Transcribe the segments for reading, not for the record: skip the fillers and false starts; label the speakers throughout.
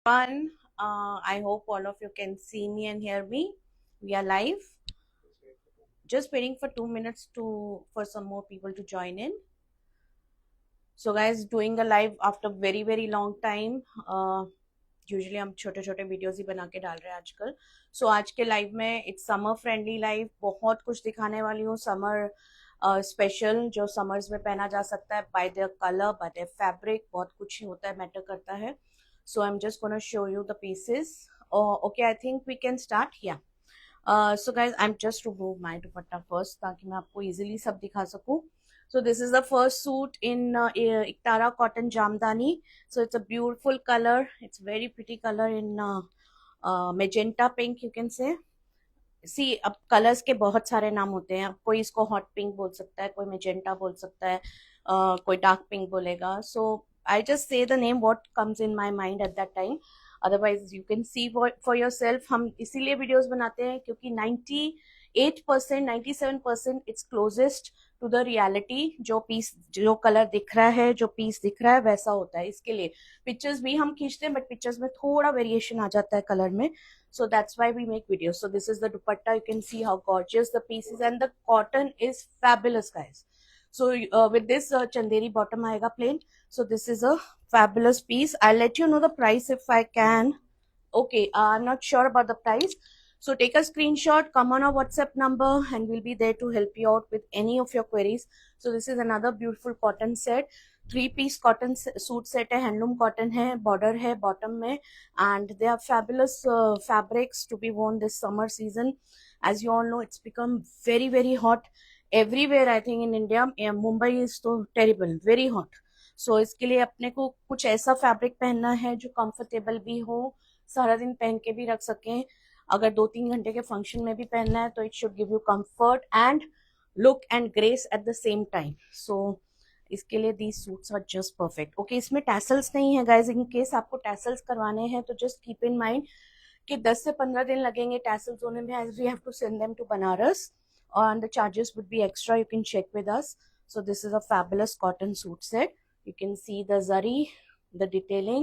Speaker 1: One, I hope all of you can see me and hear me. We are live. Just waiting for 2 minutes to for some more people to join in. So, guys, doing a live after very long time. Usually हम छोटे छोटे videos ही बना के डाल रहे हैं आजकल. सो आज के लाइव में इट्स समर फ्रेंडली लाइव. बहुत कुछ दिखाने वाली हूँ समर स्पेशल जो समर्स में पहना जा सकता है. By the colour, by the fabric, बहुत कुछ ही होता है, मैटर करता है. So I am just gonna show you the pieces. Okay, I think we can start. या so guys, I'm just remove my dupatta first ताकि मैं आपको easily सब दिखा सकूं. So this is the first suit in Iktara cotton jamdani. So it's a beautiful color. It's very pretty color in magenta pink, you can say. सी अब colours के बहुत सारे नाम होते हैं. अब कोई इसको हॉट पिंक बोल सकता है, कोई मेजेंटा बोल सकता है, कोई डार्क पिंक बोलेगा. So I just say the name what comes in my mind at that time. Otherwise you can see for yourself. हम इसीलिए वीडियोस बनाते हैं क्योंकि 98%, 97% it's closest to the reality. जो पीस, जो कलर दिख रहा है, जो पीस दिख रहा है वैसा होता है. इसके लिए पिक्चर्स भी हम खींचते हैं बट पिक्चर्स में थोड़ा वेरिएशन आ जाता है कलर में. So that's why we make videos. So this is the dupatta. You can see how gorgeous the piece is, and the cotton is fabulous, guys. So with this chanderi bottom aega plain. So this is a fabulous piece. I'll let you know the price if I can. Okay, I'm not sure about the price. So take a screenshot, come on our WhatsApp number, and we'll be there to help you out with any of your queries. So this is another beautiful cotton set. 3 piece cotton suit set है. Handloom cotton है, border है bottom में, and they are fabulous fabrics to be worn this summer season. As you all know, it's become very hot everywhere. I think in India, Mumbai is तो terrible, very hot. So इसके लिए अपने को कुछ ऐसा fabric पहनना है जो कंफर्टेबल भी हो, सारा दिन पहन के भी रख सकें. अगर 2-3 घंटे के फंक्शन में भी पहनना है तो it should give you comfort and look and grace at the same time. सो इसके लिए the suits are just perfect. Okay, इसमें टैसल्स नहीं है गाइज. इन केस आपको टैसल्स करवाने हैं तो जस्ट कीप इन माइंड कि 10 से 15 दिन लगेंगे टैसल्स होने में, as we have to send them to Banaras, and the charges would be extra. You can check with us. So this is a fabulous cotton suit set. You can see the zari, the detailing.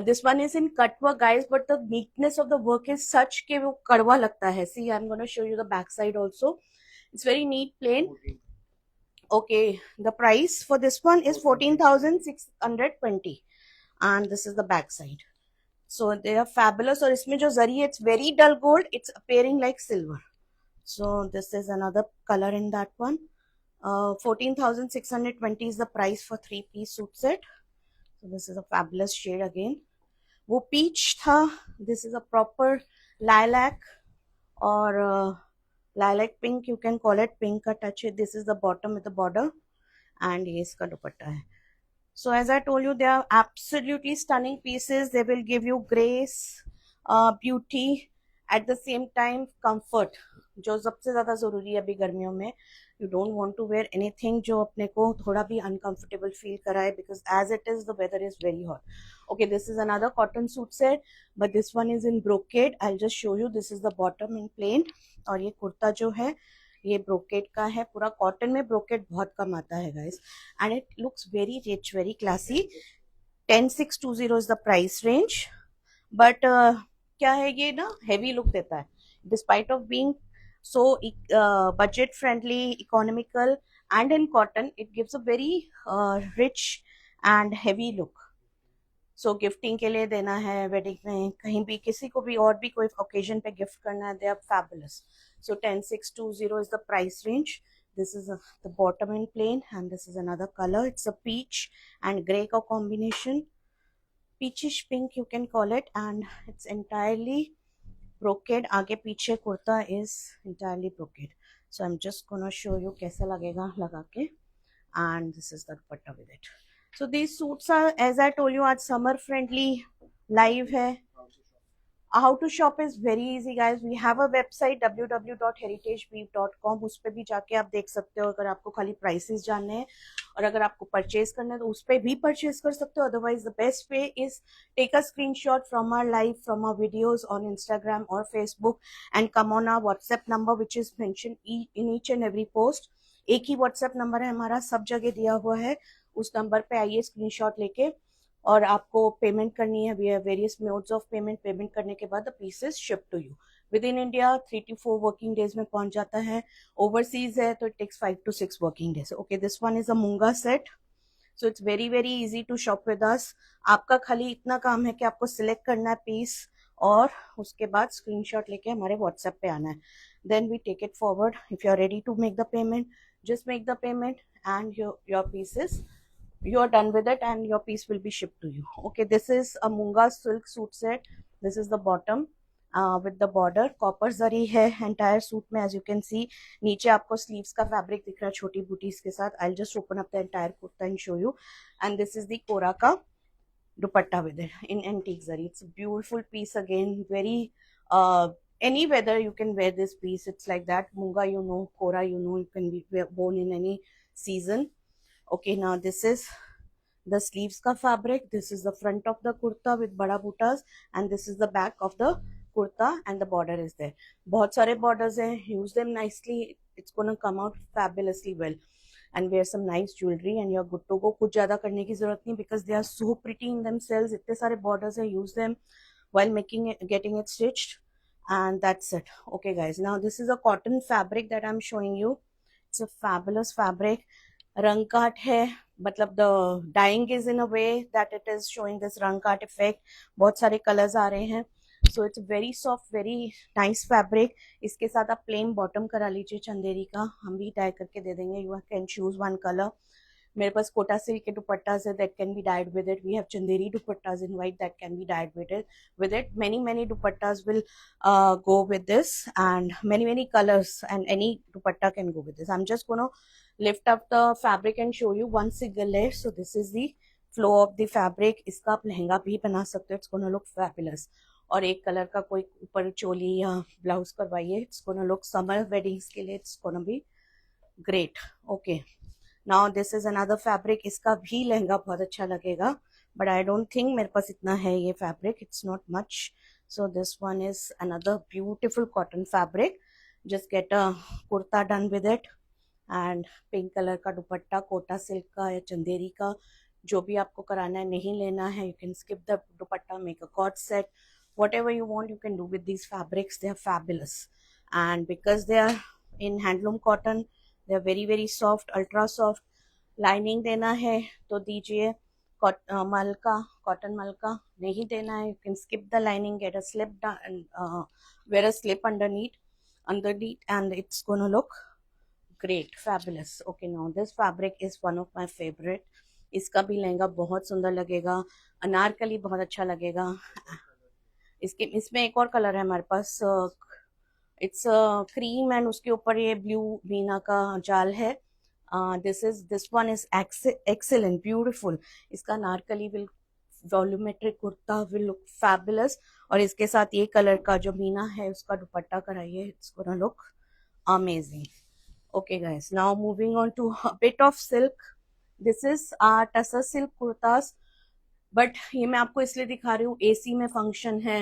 Speaker 1: This one is in cut work, guys, but the neatness of the work is such कि वो कड़वा लगता है. See, I'm going to show you the back side also. It's very neat, plain. Okay, the price for this one is 14,620, and this is the back side. So they are fabulous. और इसमें जो जरी है, it's very dull gold. It's appearing like silver. So this is another color in that one. 14,620 is the price for 3-piece suit set. So this is a fabulous shade again. वो peach था. This is a proper lilac or lilac pink, you can call it. Pink का touch है. This is the bottom with the border, and ये इसका दुपट्टा है. So as I told you, they are absolutely stunning pieces. They will give you grace, beauty, at the same time comfort, जो सबसे ज़्यादा ज़रूरी है अभी गर्मियों में. You don't want to wear anything जो अपने को थोड़ा भी uncomfortable feel कराए, because as it is, the weather is very hot. Okay, this is another cotton suit set, but this one is in brocade. I'll just show you. This is the bottom in plain, और ये कुर्ता जो है ये brocade का है. पूरा cotton में brocade बहुत कम आता है guys, and it looks very rich, very classy. 10,620 is the price range. But क्या है, ये ना हेवी लुक देता है. Despite of being so budget friendly, economical, and in cotton, it gives a very rich and heavy look. So gifting के लिए देना है, वेडिंग में, कहीं भी किसी को भी और भी कोई ओकेजन पे गिफ्ट करना है, they are fabulous. So 10,620 is the price range. This is the bottom in plain, and this is another color. It's a peach and grey का combination, peachish pink you can call it, and it's entirely brocade. आगे पीछे kurta is entirely brocade. So I'm just gonna show you कैसा लगेगा लगा के, and this is the dupatta with it. So these suits are, as I told you, आज summer friendly live है. How to shop is very easy, guys. We have a website www.heritageweave.com. उस पर भी जाके आप देख सकते हो अगर आपको खाली प्राइसेस जानने हैं, और अगर आपको परचेज करना है तो उस पर भी परचेज कर सकते हो. Otherwise the best way is take a screenshot from our live, from our videos on Instagram और Facebook, and come on our WhatsApp number which is mention in each and every post. एक ही WhatsApp number है हमारा, सब जगह दिया हुआ है. उस नंबर पे आइए स्क्रीनशॉट लेके, और आपको पेमेंट करनी है, we have various modes of payment, payment करने के बाद the piece is ship to you within India 3 to 4 working days में पहुंच जाता है, ओवरसीज है तो it takes 5 to 6 working days. Okay, this one is a मूंगा set, so it's very very easy to shop with us. आपका खाली इतना काम है कि आपको सिलेक्ट करना है पीस और उसके बाद स्क्रीनशॉट लेके हमारे व्हाट्सएप पे आना है, then we take it forward. If you are ready to make the payment, just make the payment and your piece is, you are done with it and your piece will be shipped to you. Okay, this is a Munga silk suit set. This is the bottom with the border, copper zari है entire suit में, as you can see। नीचे आपको sleeves का fabric दिख रहा है छोटी booties के साथ। I'll just open up the entire kurta and show you। And this is the kora का dupatta with it in antique zari। It's a beautiful piece again, very any weather you can wear this piece। It's like that, Munga you know, kora you know, you can be worn in any season। Okay, now this is the sleeves ka fabric, this is the front of the kurta with bada buttas, and this is the back of the kurta and the border is there। bahut sare borders hain, use them nicely, it's gonna come out fabulously well। and wear some nice jewelry and you're good to go। kuch zyada karne ki zarurat nahi, because they are so pretty in themselves, itne sare borders hain, use them while making it, getting it stitched, and that's it। okay guys, now this is a cotton fabric that I'm showing you। it's a fabulous fabric, rang cut hai, मतलब the dyeing is in a way that it is showing this rang cut effect, बहुत सारे colors आ रहे हैं, so it's very soft, very nice fabric। इसके साथ आप plain bottom करा लीजिए चंदेरी का, हम भी dye करके दे देंगे, you can choose one color। मेरे पास कोटा सिल्क के दुपट्टास है that can be dyed with it, we have chanderi dupattas in white that can be dyed with it, many dupattas will go with this, and many colors, and any dupatta can go with this। I'm just gonna lift up the fabric and show you one single layer। so this is the flow of the fabric। इसका आप लहंगा भी बना सकते हो, it's gonna look fabulous। और एक colour का कोई ऊपर चोली या ब्लाउज करवाइए, it's gonna look summer weddings के लिए, it's gonna be great। okay, now this is another fabric, इसका भी लहंगा बहुत अच्छा लगेगा, but I don't think मेरे पास इतना है ये fabric, it's not much। so this one is another beautiful cotton fabric। just get a kurta done with it and pink colour का दुपट्टा, कोटा सिल्क का या चंदेरी का, जो भी आपको कराना है, नहीं लेना है, you can skip the dupatta, make a cord set, whatever you want you can do with these fabrics, they are fabulous। and because they are in handloom cotton, they are very soft, ultra soft। Lining देना है तो दीजिए, मलका, cotton मलका, नहीं देना है, you can skip the lining, get a slip wear a slip underneath and it's gonna look great, fabulous। okay, now this fabric is one of my favorite। इसका भी लहंगा बहुत सुंदर लगेगा, अनारकली बहुत अच्छा लगेगा। इसमें एक और कलर है हमारे पास, इट्स क्रीम एंड उसके ऊपर ये ब्लू मीना का जाल है। this one is excellent, beautiful। इसका Narkali will volumetric kurta will look fabulous, और इसके साथ ये कलर का जो मीना है उसका दुपट्टा कराइए, it's gonna look amazing। okay guys, now moving on to a bit of silk। this is tussar silk kurtas, but ये मैं आपको इसलिए दिखा रही हूँ, AC में फंक्शन है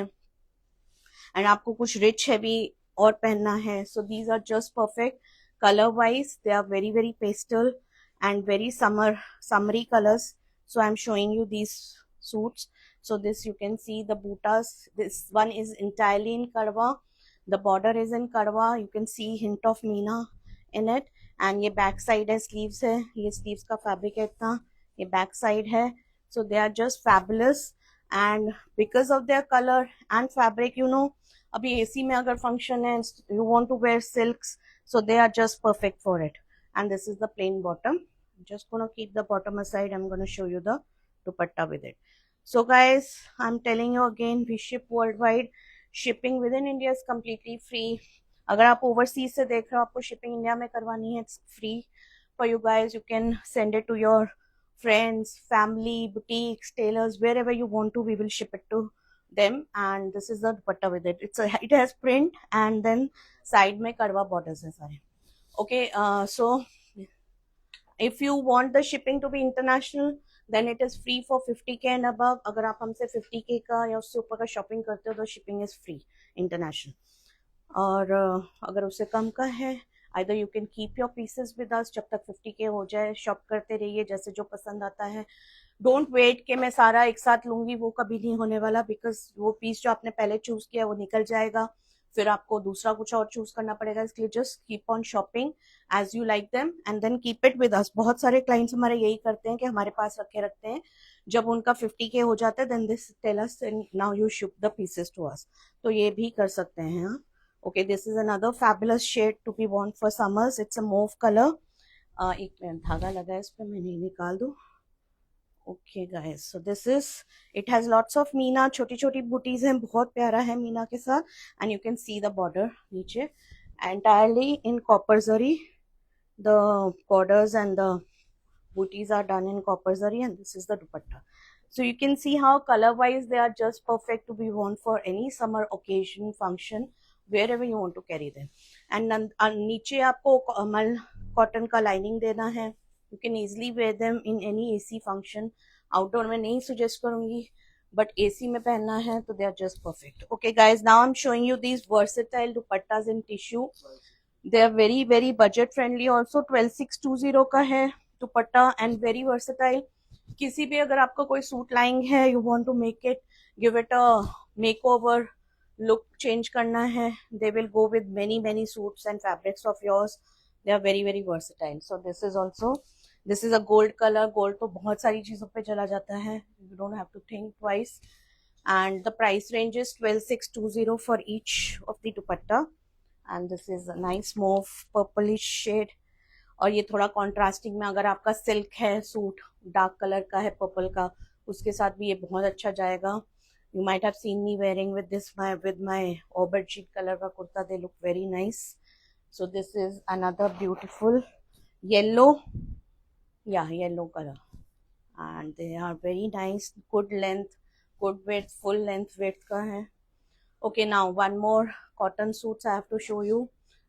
Speaker 1: एंड आपको कुछ रिच हैवी और पहनना है, so these are just perfect color wise। they are very pastel and very summery colors। so I'm showing you these suits। so this you can see the buttas, this one is entirely in karwa, the border is in karwa, you can see hint of meena in it। and ये back side है, sleeves है, ये sleeves का fabric है इतना, ये back side है। so they are just fabulous and because of their color and fabric, you know, अभी AC में अगर function है, you want to wear silks, so they are just perfect for it। and this is the plain bottom, I'm just gonna keep the bottom aside, I'm gonna show you the dupatta with it। so guys, I'm telling you again, we ship worldwide, shipping within India is completely free। अगर आप overseas से देख रहे हो, आपको shipping India में करवानी है, it's free for you guys, you can send it to your friends, family, boutiques, tailors, wherever you want to, we will ship it to them। and this is the dupatta with it, it has print and then side में करवा borders है सारे। okay, so if you want the shipping to be international, then it is free for 50K and above। अगर आप हमसे 50K का या उससे ऊपर का शॉपिंग करते हो तो शिपिंग इज फ्री इंटरनेशनल। और अगर उससे कम का है, either you can keep your pieces with us, जब तक 50K हो जाए शॉप करते रहिए, जैसे जो पसंद आता है डोंट वेट कि मैं सारा एक साथ लूंगी, वो कभी नहीं होने वाला, बिकॉज वो पीस जो आपने पहले चूज किया वो निकल जाएगा, फिर आपको दूसरा कुछ और चूज करना पड़ेगा। इसलिए just keep on shopping as you like them and then keep it with us. बहुत सारे क्लाइंट्स हमारे यही करते हैं कि हमारे पास रखे रखते हैं, जब उनका 50K हो जाता है then this tell us now you ship the pieces to us. तो ये भी कर सकते हैं। हाँ, okay, this is another fabulous shade to be वॉन्ट for summers. It's a mauve colour. एक मिनट, धागा लगा है इस पे, मैं नहीं निकाल दूं। Okay guys, so this is, it has lots of meena, छोटी छोटी बूटीज हैं, बहुत प्यारा है मीना के साथ। And you can see the border नीचे entirely in copper zari. The borders and the booties are done in copper zari, and this is the dupatta. So you can see how color wise they are just perfect to be worn for any summer occasion, function, wherever you want to carry them. And नीचे आपको मल cotton का lining देना है। You can easily wear them in any AC function. Outdoor में नहीं suggest करूंगी, but AC में पहनना है तो they are just perfect. Okay guys, now I'm showing you these versatile dupattas in tissue. They are very very budget friendly also. 12620 का है दुपट्टा and very versatile. किसी भी अगर आपका कोई सूट लाइंग है, you want to make it, give it a makeover, look change करना है, they will go with many many suits and fabrics of yours. They are very very versatile. So this is also, this is a gold colour. Gold तो बहुत सारी चीजों पे चला जाता है, you don't have to think twice. and the price range is 12620 for each of the dupatta. And this is a nice mauve purplish shade. और ये थोड़ा कॉन्ट्रास्टिंग में, अगर आपका सिल्क है सूट डार्क कलर का है पर्पल का, उसके साथ भी ये बहुत अच्छा जाएगा। You might have seen me wearing with this with my aubergine colour का kurta, they look very nice. So this is another beautiful yellow, या yellow colour, and they are very nice, good length, good width, full length width का है। Okay, now one more cotton suits I have to show you.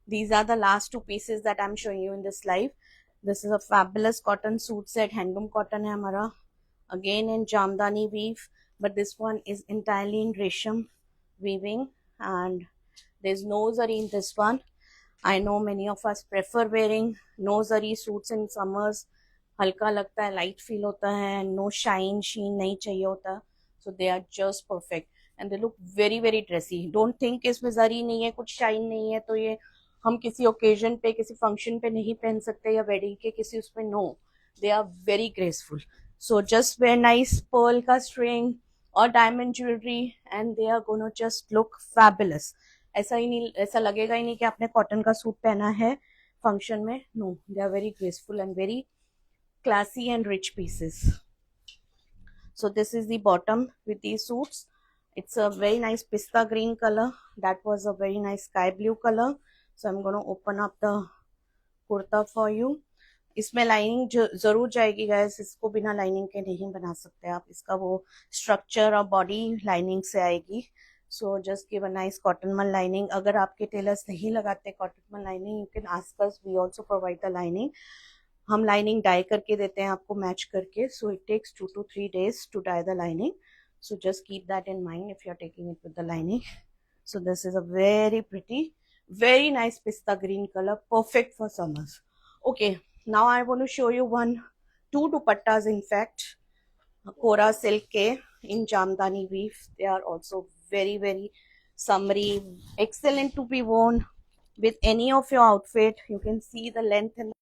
Speaker 1: These are the last two pieces that I'm showing you in this live. This is a fabulous cotton suit set. Handloom cotton है हमारा, again in jamdani weave, but this one is entirely in resham weaving, and there's no zari in this one. I know many of us prefer wearing no zari suits in summers. हल्का लगता है, light feel होता है, no shine शीन नहीं चाहिए होता। So they are just perfect and they look very very dressy. Don't think इसमें जरी नहीं है, कुछ शाइन नहीं है, तो ये हम किसी ओकेजन पे, किसी फंक्शन पे नहीं पहन सकते, या वेडिंग के किसी उसमें, no, they are very graceful. So just wear nice pearl का स्ट्रिंग और diamond jewellery and they are gonna just look fabulous. ऐसा ही नहीं, ऐसा लगेगा ही नहीं कि आपने कॉटन का सूट पहना है फंक्शन में, no, they are very graceful and very classy and rich pieces. So this is the bottom with these suits. It's a very nice pista green color. That was a very nice sky blue color. So I'm going to open up the kurta for you. इसमें lining जरूर जाएगी guys, इसको बिना lining के नहीं बना सकते आप। इसका वो स्ट्रक्चर और बॉडी लाइनिंग से आएगी। So just give a nice cotton mul lining. अगर आपके टेलर्स नहीं लगाते cotton mul lining, you can ask us, we also provide the lining. हम लाइनिंग डाई करके देते हैं आपको, मैच करके। So it takes 2 to 3 days to dye the lining. So just keep that in mind if you're taking it with the lining. So this is a very pretty, very nice pista green color, perfect for summers. Okay, now I want to show you two dupattas, in fact, Kora silk ke in Jamdani weave. They are also very very summery, excellent to be worn with any of your outfit. You can see the length and